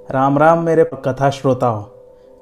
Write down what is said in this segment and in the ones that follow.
राम राम मेरे कथा श्रोताओं,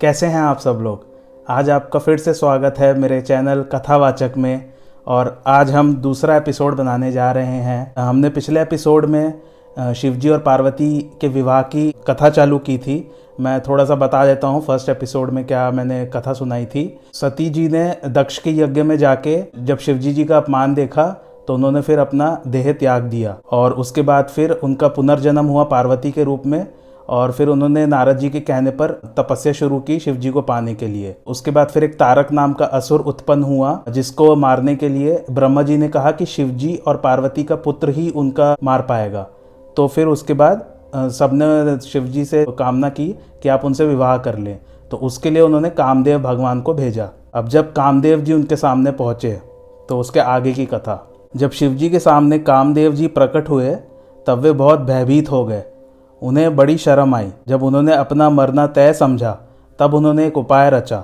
कैसे हैं आप सब लोग। आज आपका फिर से स्वागत है मेरे चैनल कथावाचक में। और आज हम दूसरा एपिसोड बनाने जा रहे हैं। हमने पिछले एपिसोड में शिवजी और पार्वती के विवाह की कथा चालू की थी। मैं थोड़ा सा बता देता हूँ फर्स्ट एपिसोड में क्या मैंने कथा सुनाई थी। सती जी ने दक्ष के यज्ञ में जाके जब शिवजी जी का अपमान देखा तो उन्होंने फिर अपना देह त्याग दिया और उसके बाद फिर उनका पुनर्जन्म हुआ पार्वती के रूप में। और फिर उन्होंने नारद जी के कहने पर तपस्या शुरू की शिव जी को पाने के लिए। उसके बाद फिर एक तारक नाम का असुर उत्पन्न हुआ जिसको मारने के लिए ब्रह्मा जी ने कहा कि शिव जी और पार्वती का पुत्र ही उनका मार पाएगा। तो फिर उसके बाद सबने शिव जी से कामना की कि आप उनसे विवाह कर लें। तो उसके लिए उन्होंने कामदेव भगवान को भेजा। अब जब कामदेव जी उनके सामने पहुंचे तो उसके आगे की कथा। जब शिव जी के सामने कामदेव जी प्रकट हुए तब वे बहुत भयभीत हो गए। उन्हें बड़ी शर्म आई। जब उन्होंने अपना मरना तय समझा तब उन्होंने एक उपाय रचा।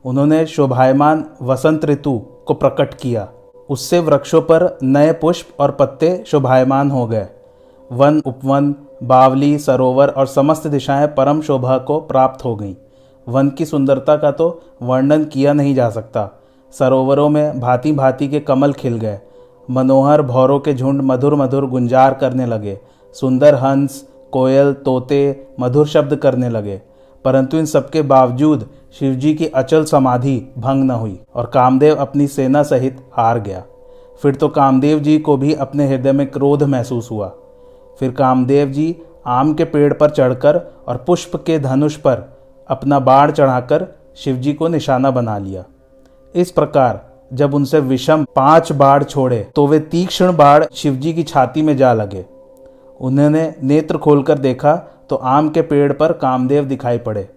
उन्होंने शोभायमान वसंत ऋतु को प्रकट किया। उससे वृक्षों पर नए पुष्प और पत्ते शोभायमान हो गए। वन, उपवन, बावली, सरोवर और समस्त दिशाएं परम शोभा को प्राप्त हो गईं। वन की सुंदरता का तो वर्णन किया नहीं जा सकता। सरोवरों में भांति भांति के कमल खिल गए। मनोहर भौरों के झुंड मधुर मधुर गुंजार करने लगे। सुंदर हंस, कोयल, तोते मधुर शब्द करने लगे। परंतु इन सबके बावजूद शिवजी की अचल समाधि भंग न हुई और कामदेव अपनी सेना सहित हार गया। फिर तो कामदेव जी को भी अपने हृदय में क्रोध महसूस हुआ। फिर कामदेव जी आम के पेड़ पर चढ़कर और पुष्प के धनुष पर अपना बाण चढ़ाकर शिवजी को निशाना बना लिया। इस प्रकार जब उनसे विषम 5 बाण छोड़े तो वे तीक्ष्ण बाण शिवजी की छाती में जा लगे। उन्होंने नेत्र खोलकर देखा तो आम के पेड़ पर कामदेव दिखाई पड़े।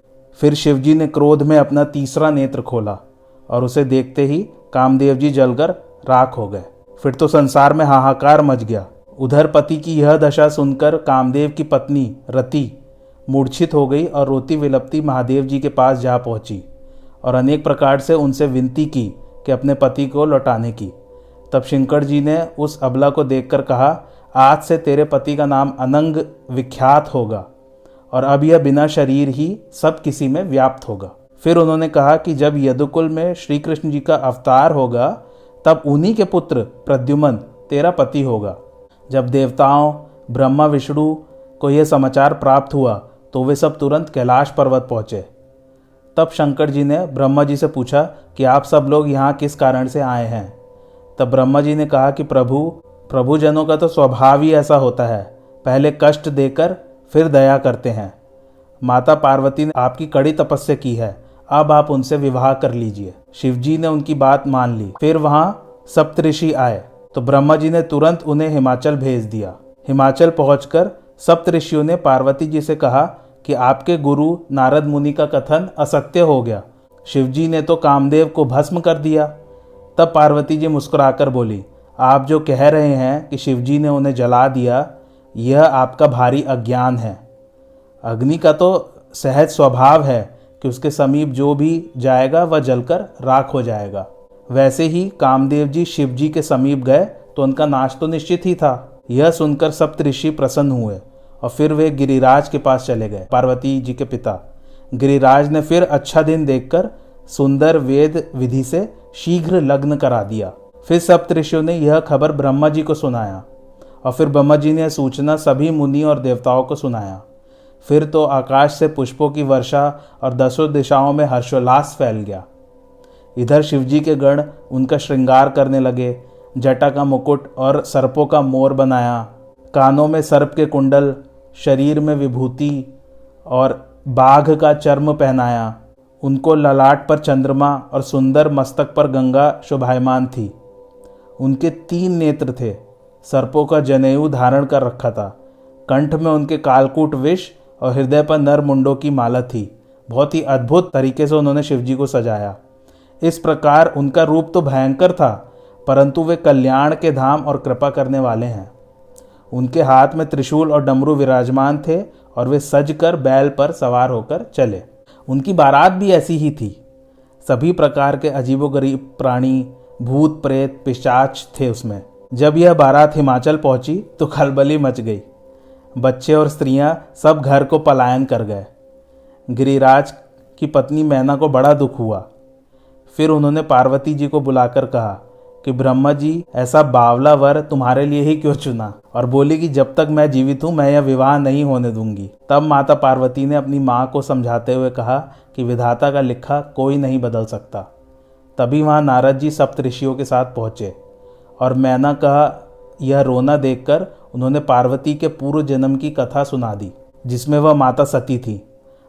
फिर शिवजी ने क्रोध में अपना तीसरा नेत्र खोला और उसे देखते ही कामदेव जी जलकर राख हो गए। फिर तो संसार में हाहाकार मच गया। उधर पति की यह दशा सुनकर कामदेव की पत्नी रति मूर्छित हो गई और रोती विलपती महादेव जी के पास जा पहुंची और अनेक प्रकार से उनसे विनती की कि अपने पति को लौटाने की। तब शंकर जी ने उस अबला को देखकर कहा, आज से तेरे पति का नाम अनंग विख्यात होगा और अब यह बिना शरीर ही सब किसी में व्याप्त होगा। फिर उन्होंने कहा कि जब यदुकुल में श्री कृष्ण जी का अवतार होगा तब उन्हीं के पुत्र प्रद्युम्न तेरा पति होगा। जब देवताओं ब्रह्मा विष्णु को यह समाचार प्राप्त हुआ तो वे सब तुरंत कैलाश पर्वत पहुंचे। तब शंकर जी ने ब्रह्मा जी से पूछा कि आप सब लोग यहाँ किस कारण से आए हैं। तब ब्रह्मा जी ने कहा कि प्रभु जनों का तो स्वभाव ही ऐसा होता है, पहले कष्ट देकर फिर दया करते हैं। माता पार्वती ने आपकी कड़ी तपस्या की है, अब आप उनसे विवाह कर लीजिए। शिवजी ने उनकी बात मान ली। फिर वहां सप्तऋषि आए तो ब्रह्मा जी ने तुरंत उन्हें हिमाचल भेज दिया। हिमाचल पहुंचकर सप्तऋषियों ने पार्वती जी से कहा कि आपके गुरु नारद मुनि का कथन असत्य हो गया। शिवजी ने तो कामदेव को भस्म कर दिया। तब पार्वती जी मुस्कुराकर बोली, आप जो कह रहे हैं कि शिवजी ने उन्हें जला दिया, यह आपका भारी अज्ञान है। अग्नि का तो सहज स्वभाव है कि उसके समीप जो भी जाएगा वह जलकर राख हो जाएगा। वैसे ही कामदेव जी शिव जी के समीप गए तो उनका नाश तो निश्चित ही था। यह सुनकर सप्तऋषि प्रसन्न हुए और फिर वे गिरिराज के पास चले गए। पार्वती जी के पिता गिरिराज ने फिर अच्छा दिन देखकर सुंदर वेद विधि से शीघ्र लग्न करा दिया। फिर सप्तऋषियों ने यह खबर ब्रह्मा जी को सुनाया और फिर ब्रह्मा जी ने यह सूचना सभी मुनि और देवताओं को सुनाया। फिर तो आकाश से पुष्पों की वर्षा और 10 दिशाओं में हर्षोल्लास फैल गया। इधर शिवजी के गण उनका श्रृंगार करने लगे, जटा का मुकुट और सर्पों का मोर बनाया, कानों में सर्प के कुंडल, शरीर में विभूति और बाघ का चर्म पहनाया। उनको ललाट पर चंद्रमा और सुंदर मस्तक पर गंगा शोभायमान थी। उनके 3 नेत्र थे, सर्पों का जनेऊ धारण कर रखा था, कंठ में उनके कालकूट विष और हृदय पर नर मुंडों की माला थी। बहुत ही अद्भुत तरीके से उन्होंने शिवजी को सजाया। इस प्रकार उनका रूप तो भयंकर था, परंतु वे कल्याण के धाम और कृपा करने वाले हैं। उनके हाथ में त्रिशूल और डमरू विराजमान थे और वे सज कर बैल पर सवार होकर चले। उनकी बारात भी ऐसी ही थी। सभी प्रकार के अजीबोगरीब प्राणी, भूत प्रेत पिशाच थे उसमें। जब यह बारात हिमाचल पहुंची तो खलबली मच गई। बच्चे और स्त्रियां सब घर को पलायन कर गए। गिरिराज की पत्नी मैना को बड़ा दुख हुआ। फिर उन्होंने पार्वती जी को बुलाकर कहा कि ब्रह्मा जी ऐसा बावला वर तुम्हारे लिए ही क्यों चुना, और बोली कि जब तक मैं जीवित हूँ मैं यह विवाह नहीं होने दूंगी। तब माता पार्वती ने अपनी माँ को समझाते हुए कहा कि विधाता का लिखा कोई नहीं बदल सकता। तभी वहाँ नारद जी सप्तऋषियों के साथ पहुँचे और मैना का यह रोना देखकर उन्होंने पार्वती के पूर्व जन्म की कथा सुना दी, जिसमें वह माता सती थी।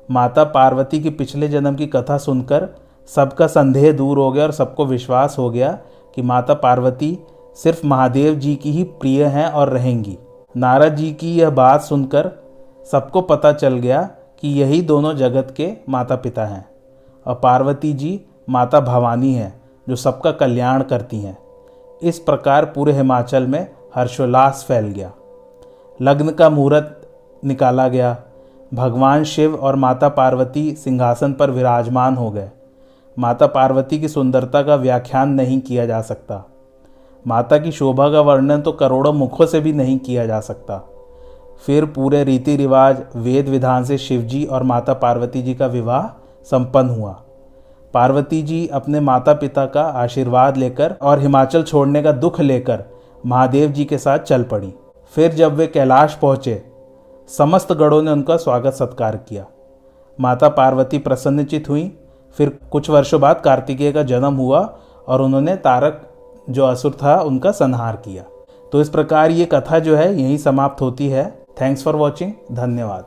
माता पार्वती की पिछले जन्म की कथा सुनकर सबका संदेह दूर हो गया और सबको विश्वास हो गया कि माता पार्वती सिर्फ महादेव जी की ही प्रिय हैं और रहेंगी। नारद जी की यह बात सुनकर सबको पता चल गया कि यही दोनों जगत के माता पिता हैं और पार्वती जी माता भवानी हैं जो सबका कल्याण करती हैं। इस प्रकार पूरे हिमाचल में हर्षोल्लास फैल गया। लग्न का मुहूर्त निकाला गया। भगवान शिव और माता पार्वती सिंहासन पर विराजमान हो गए। माता पार्वती की सुंदरता का व्याख्यान नहीं किया जा सकता। माता की शोभा का वर्णन तो करोड़ों मुखों से भी नहीं किया जा सकता। फिर पूरे रीति रिवाज वेद विधान से शिवजी और माता पार्वती जी का विवाह संपन्न हुआ। पार्वती जी अपने माता पिता का आशीर्वाद लेकर और हिमाचल छोड़ने का दुख लेकर महादेव जी के साथ चल पड़ी। फिर जब वे कैलाश पहुँचे, समस्त गणों ने उनका स्वागत सत्कार किया। माता पार्वती प्रसन्नचित हुई। फिर कुछ वर्षों बाद कार्तिकेय का जन्म हुआ और उन्होंने तारक जो असुर था उनका संहार किया। तो इस प्रकार ये कथा जो है यहीं समाप्त होती है। Thanks for watching. धन्यवाद।